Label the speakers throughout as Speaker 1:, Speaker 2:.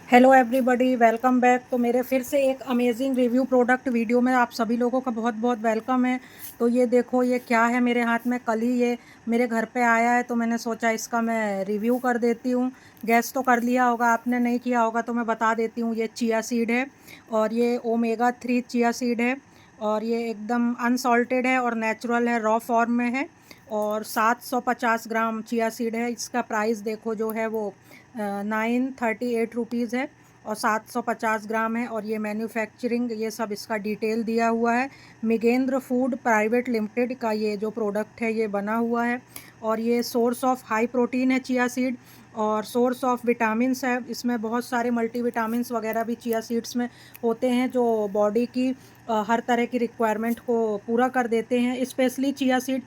Speaker 1: Hello everybody, welcome back. तो मेरे फिर से एक अमेजिंग रिव्यू प्रोडक्ट वीडियो में आप सभी लोगों का बहुत बहुत वेलकम है। तो ये देखो, ये क्या है मेरे हाथ में। कल ही ये मेरे घर पे आया है, तो मैंने सोचा इसका मैं रिव्यू कर देती हूँ। गैस तो कर लिया होगा आपने, नहीं किया होगा तो मैं बता देती हूँ। ये चिया सीड है और ये ओमेगा 3 चिया सीड है और ये एकदम अनसॉल्टेड है और नेचुरल है, रॉ फॉर्म में है। और 750 ग्राम चिया सीड है। इसका प्राइस देखो जो है वो 938 रुपीज़ है और 750 ग्राम है। और ये मैन्युफैक्चरिंग ये सब इसका डिटेल दिया हुआ है। मिगेंद्र फूड प्राइवेट लिमिटेड का ये जो प्रोडक्ट है ये बना हुआ है। और ये सोर्स ऑफ हाई प्रोटीन है चिया सीड, और सोर्स ऑफ विटामिन्स है। इसमें बहुत सारे मल्टीविटामिन्स वगैरह भी चिया सीड्स में होते हैं जो बॉडी की हर तरह की रिक्वायरमेंट को पूरा कर देते हैं। स्पेशली चिया सीड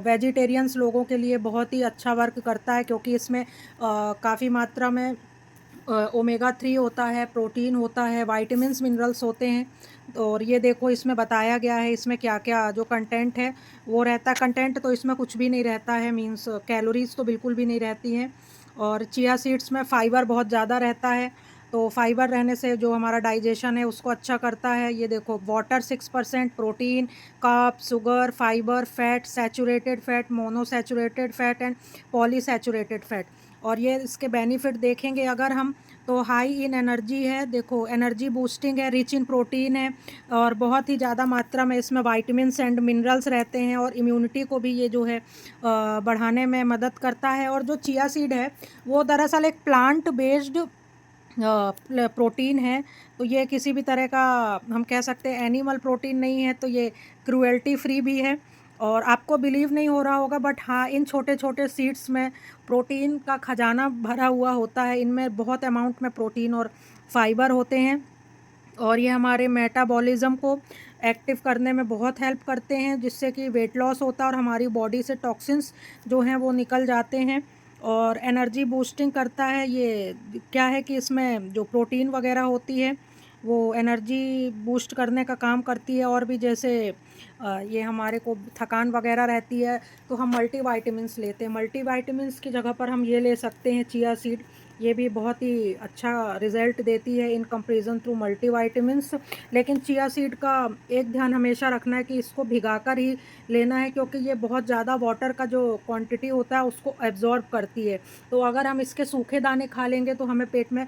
Speaker 1: वेजिटेरियंस लोगों के लिए बहुत ही अच्छा वर्क करता है, क्योंकि इसमें काफ़ी मात्रा में ओमेगा 3 होता है, प्रोटीन होता है, वाइटामिन्स मिनरल्स होते हैं। और ये देखो इसमें बताया गया है इसमें क्या क्या जो कंटेंट है वो रहता है। कंटेंट तो इसमें कुछ भी नहीं रहता है, मींस कैलोरीज तो बिल्कुल भी नहीं रहती हैं। और चिया सीड्स में फ़ाइबर बहुत ज़्यादा रहता है, तो फाइबर रहने से जो हमारा डाइजेशन है उसको अच्छा करता है। ये देखो, water 6%, protein, carb, sugar, fibre, fat, saturated fat, monosaturated fat and polysaturated fat. और ये इसके बेनिफिट देखेंगे अगर हम, तो हाई इन एनर्जी है। देखो, एनर्जी बूस्टिंग है, रिच इन प्रोटीन है और बहुत ही ज़्यादा मात्रा में इसमें वाइटामिन्स एंड मिनरल्स रहते हैं। और इम्यूनिटी को भी ये जो है बढ़ाने में मदद करता है। और जो चिया सीड है वो दरअसल एक प्लांट बेस्ड प्रोटीन है। तो ये किसी भी तरह का, हम कह सकते हैं, एनिमल प्रोटीन नहीं है। तो ये क्रूएल्टी फ्री भी है। और आपको बिलीव नहीं हो रहा होगा, बट हाँ, इन छोटे छोटे सीड्स में प्रोटीन का खजाना भरा हुआ होता है। इनमें बहुत अमाउंट में प्रोटीन और फाइबर होते हैं और ये हमारे मेटाबॉलिज्म को एक्टिव करने में बहुत हेल्प करते हैं, जिससे कि वेट लॉस होता है और हमारी बॉडी से टॉक्सिन्स जो हैं वो निकल जाते हैं। और एनर्जी बूस्टिंग करता है। ये क्या है कि इसमें जो प्रोटीन वगैरह होती है वो एनर्जी बूस्ट करने का काम करती है। और भी जैसे ये हमारे को थकान वगैरह रहती है तो हम मल्टीवाइटामिन्स लेते हैं। मल्टीवाइटामिन्स की जगह पर हम ये ले सकते हैं चिया सीड। ये भी बहुत ही अच्छा रिज़ल्ट देती है इन कंपैरिजन टू मल्टीवाइटामिन्स। लेकिन चिया सीड का एक ध्यान हमेशा रखना है कि इसको भिगाकर ही लेना है, क्योंकि ये बहुत ज़्यादा वाटर का जो क्वांटिटी होता है उसको एब्जॉर्ब करती है। तो अगर हम इसके सूखे दाने खा लेंगे तो हमें पेट में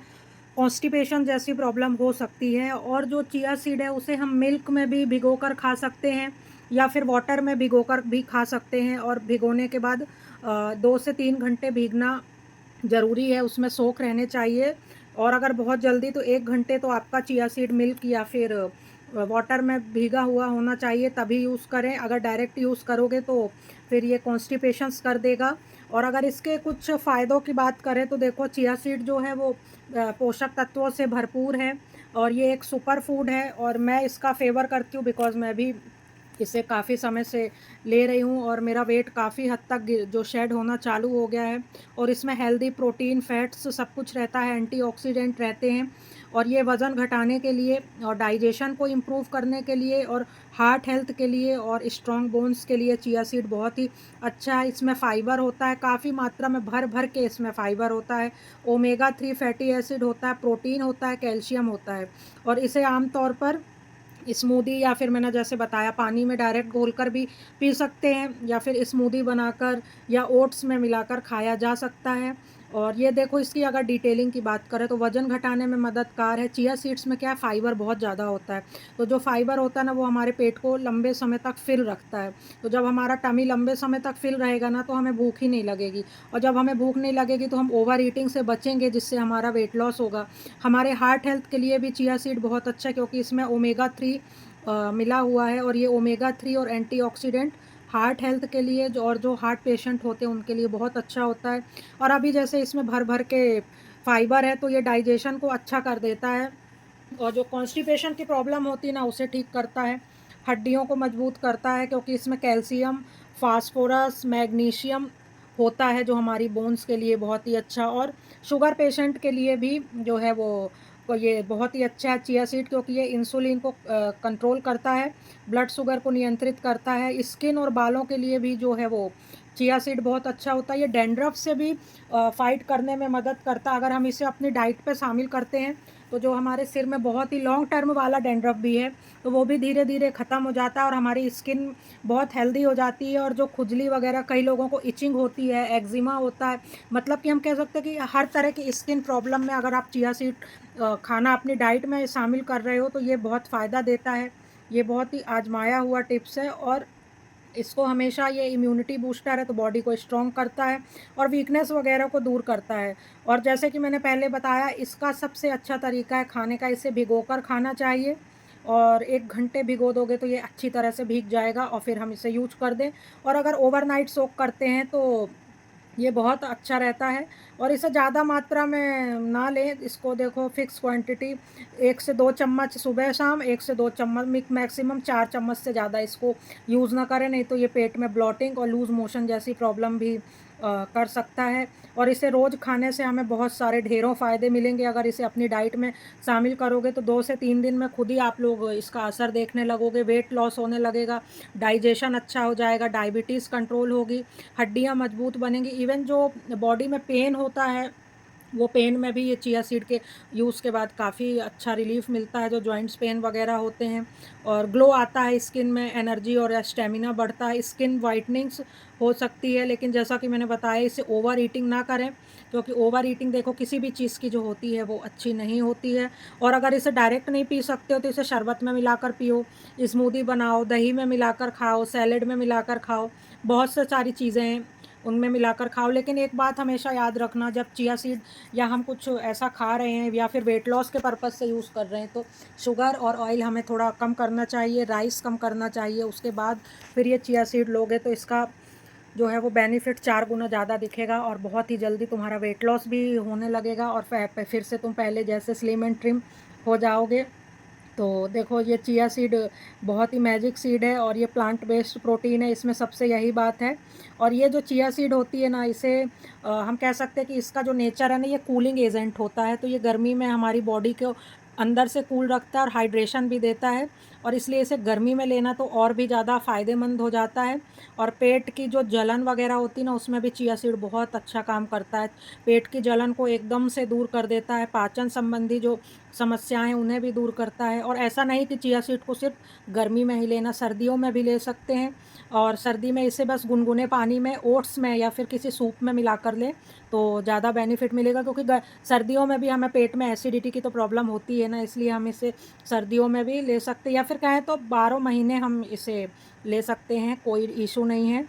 Speaker 1: कॉन्स्टिपेशन जैसी प्रॉब्लम हो सकती है। और जो चिया सीड है उसे हम मिल्क में भी भिगोकर खा सकते हैं या फिर वाटर में भिगोकर भी खा सकते हैं। और भिगोने के बाद 2 से 3 घंटे भीगना ज़रूरी है, उसमें सोख रहने चाहिए। और अगर बहुत जल्दी तो 1 घंटे तो आपका चिया सीड मिल्क या फिर वाटर में भीगा हुआ होना चाहिए, तभी यूज़ करें। अगर डायरेक्ट यूज़ करोगे तो फिर ये कॉन्स्टिपेशंस कर देगा। और अगर इसके कुछ फ़ायदों की बात करें तो देखो, चिया सीड जो है वो पोषक तत्वों से भरपूर है और ये एक सुपर फूड है। और मैं इसका फेवर करती हूँ बिकॉज़ मैं भी इसे काफ़ी समय से ले रही हूँ और मेरा वेट काफ़ी हद तक जो शेड होना चालू हो गया है। और इसमें हेल्दी प्रोटीन, फैट्स सब कुछ रहता है, एंटीऑक्सीडेंट रहते हैं। और ये वज़न घटाने के लिए और डाइजेशन को इम्प्रूव करने के लिए और हार्ट हेल्थ के लिए और स्ट्रॉन्ग बोन्स के लिए चिया सीड बहुत ही अच्छा है। इसमें फ़ाइबर होता है काफ़ी मात्रा में, भर भर के इसमें फ़ाइबर होता है। ओमेगा 3 फैटी एसिड होता है, प्रोटीन होता है, कैल्शियम होता है। और इसे आम तौर पर स्मूदी या फिर मैंने जैसे बताया पानी में डायरेक्ट घोलकर भी पी सकते हैं, या फिर स्मूदी बनाकर या ओट्स में मिलाकर खाया जा सकता है। और ये देखो, इसकी अगर डिटेलिंग की बात करें तो वज़न घटाने में मददगार है। चिया सीड्स में क्या है, फ़ाइबर बहुत ज़्यादा होता है। तो जो फ़ाइबर होता है ना, वो हमारे पेट को लंबे समय तक फ़िल रखता है। तो जब हमारा टमी लंबे समय तक फ़िल रहेगा ना, तो हमें भूख ही नहीं लगेगी। और जब हमें भूख नहीं लगेगी तो हम ओवर ईटिंग से बचेंगे, जिससे हमारा वेट लॉस होगा। हमारे हार्ट हेल्थ के लिए भी चिया सीड बहुत अच्छा है, क्योंकि इसमें ओमेगा 3 मिला हुआ है। और ये ओमेगा 3 और एंटीऑक्सीडेंट हार्ट हेल्थ के लिए, जो हार्ट पेशेंट होते हैं उनके लिए बहुत अच्छा होता है। और अभी जैसे इसमें भर भर के फाइबर है तो ये डाइजेशन को अच्छा कर देता है और जो कॉन्स्टिपेशन की प्रॉब्लम होती है ना उसे ठीक करता है। हड्डियों को मजबूत करता है, क्योंकि इसमें कैल्शियम, फास्फोरस, मैग्नीशियम होता है जो हमारी बोन्स के लिए बहुत ही अच्छा। और शुगर पेशेंट के लिए भी जो है वो ये बहुत ही अच्छा है चिया सीड, क्योंकि ये इंसुलिन को कंट्रोल करता है, ब्लड शुगर को नियंत्रित करता है। स्किन और बालों के लिए भी जो है वो चिया सीड बहुत अच्छा होता है, ये डैंड्रफ से भी फाइट करने में मदद करता है। अगर हम इसे अपनी डाइट पे शामिल करते हैं तो जो हमारे सिर में बहुत ही लॉन्ग टर्म वाला डैंड्रफ भी है तो वो भी धीरे धीरे ख़त्म हो जाता है और हमारी स्किन बहुत हेल्दी हो जाती है। और जो खुजली वगैरह, कई लोगों को इचिंग होती है, एक्जिमा होता है, मतलब कि हम कह सकते हैं कि हर तरह की स्किन प्रॉब्लम में अगर आप चिया सीड खाना अपनी डाइट में शामिल कर रहे हो तो ये बहुत फ़ायदा देता है। ये बहुत ही आजमाया हुआ टिप्स है और इसको हमेशा, ये इम्यूनिटी बूस्टर है तो बॉडी को स्ट्रॉन्ग करता है और वीकनेस वगैरह को दूर करता है। और जैसे कि मैंने पहले बताया, इसका सबसे अच्छा तरीका है खाने का, इसे भिगोकर खाना चाहिए और 1 घंटे भिगो दोगे तो ये अच्छी तरह से भीग जाएगा और फिर हम इसे यूज़ कर दें। और अगर ओवरनाइट सोक करते हैं तो ये बहुत अच्छा रहता है। और इसे ज़्यादा मात्रा में ना लें, इसको देखो फिक्स क्वांटिटी 1 से 2 चम्मच सुबह शाम, 1 से 2 चम्मच, मैक्सिमम 4 चम्मच से ज़्यादा इसको यूज़ ना करें, नहीं तो ये पेट में ब्लॉटिंग और लूज़ मोशन जैसी प्रॉब्लम भी कर सकता है। और इसे रोज़ खाने से हमें बहुत सारे ढेरों फ़ायदे मिलेंगे। अगर इसे अपनी डाइट में शामिल करोगे तो 2 से 3 दिन में खुद ही आप लोग इसका असर देखने लगोगे, वेट लॉस होने लगेगा, डाइजेशन अच्छा हो जाएगा, डायबिटीज़ कंट्रोल होगी, हड्डियाँ मजबूत बनेंगी। इवन जो बॉडी में पेन होता है, वो पेन में भी ये चिया सीड के यूज़ के बाद काफ़ी अच्छा रिलीफ़ मिलता है, जो जॉइंट्स पेन वगैरह होते हैं। और ग्लो आता है स्किन में, एनर्जी और स्टेमिना बढ़ता है, स्किन वाइटनिंग्स हो सकती है। लेकिन जैसा कि मैंने बताया, इसे ओवर ईटिंग ना करें, क्योंकि ओवर ईटिंग देखो किसी भी चीज़ की जो होती है वो अच्छी नहीं होती है। और अगर इसे डायरेक्ट नहीं पी सकते हो तो इसे शरबत में मिलाकर पियो, स्मूदी बनाओ, दही में मिलाकर खाओ, सैलेड में मिलाकर खाओ, बहुत से सारी चीज़ें हैं उनमें मिलाकर खाओ। लेकिन एक बात हमेशा याद रखना, जब चिया सीड या हम कुछ ऐसा खा रहे हैं या फिर वेट लॉस के पर्पज़ से यूज़ कर रहे हैं तो शुगर और ऑयल हमें थोड़ा कम करना चाहिए, राइस कम करना चाहिए। उसके बाद फिर ये चिया सीड लोगे तो इसका जो है वो बेनिफिट 4 गुना ज़्यादा दिखेगा और बहुत ही जल्दी तुम्हारा वेट लॉस भी होने लगेगा और फिर से तुम पहले जैसे स्लिम एंड ट्रिम हो जाओगे। तो देखो, ये चिया सीड बहुत ही मैजिक सीड है और ये प्लांट बेस्ड प्रोटीन है, इसमें सबसे यही बात है। और ये जो चिया सीड होती है ना, इसे हम कह सकते हैं कि इसका जो नेचर है ना, ये कूलिंग एजेंट होता है, तो ये गर्मी में हमारी बॉडी को अंदर से कूल रखता है और हाइड्रेशन भी देता है। और इसलिए इसे गर्मी में लेना तो और भी ज़्यादा फ़ायदेमंद हो जाता है। और पेट की जो जलन वगैरह होती है ना, उसमें भी चिया सीड बहुत अच्छा काम करता है, पेट की जलन को एकदम से दूर कर देता है, पाचन संबंधी जो समस्याएं हैं उन्हें भी दूर करता है। और ऐसा नहीं कि चिया सीड को सिर्फ गर्मी में ही लेना, सर्दियों में भी ले सकते हैं। और सर्दी में इसे बस गुनगुने पानी में, ओट्स में या फिर किसी सूप में मिलाकर लें तो ज़्यादा बेनिफिट मिलेगा, क्योंकि सर्दियों में भी हमें पेट में एसिडिटी की तो प्रॉब्लम होती है ना, इसलिए हम इसे सर्दियों में भी ले सकते हैं, या फिर कहें तो 12 महीने हम इसे ले सकते हैं, कोई इशू नहीं है।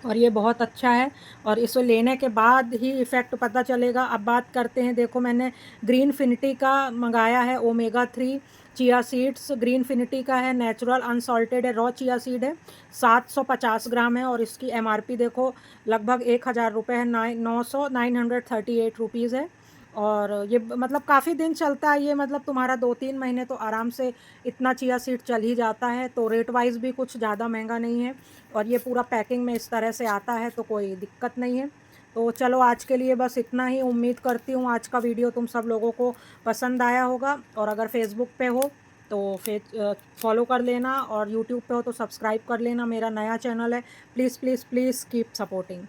Speaker 1: और ये बहुत अच्छा है और इसे लेने के बाद ही इफ़ेक्ट पता चलेगा। अब बात करते हैं, देखो मैंने ग्रीनफिनिटी का मंगाया है ओमेगा 3 चिया सीड्स, ग्रीनफिनिटी का है, नेचुरल अनसॉल्टेड है, रॉ चिया सीड है, 750 ग्राम है और इसकी एमआरपी देखो लगभग 1000 रुपये है, 938 रुपीज़ है। और ये मतलब काफ़ी दिन चलता है ये, मतलब तुम्हारा 2-3 महीने तो आराम से इतना चिया सीड चल ही जाता है, तो रेट वाइज़ भी कुछ ज़्यादा महंगा नहीं है। और ये पूरा पैकिंग में इस तरह से आता है तो कोई दिक्कत नहीं है। तो चलो आज के लिए बस इतना ही, उम्मीद करती हूँ आज का वीडियो तुम सब लोगों को पसंद आया होगा। और अगर फेसबुक पे हो तो फॉलो कर लेना और यूट्यूब पे हो तो सब्सक्राइब कर लेना, मेरा नया चैनल है। Please please please keep supporting.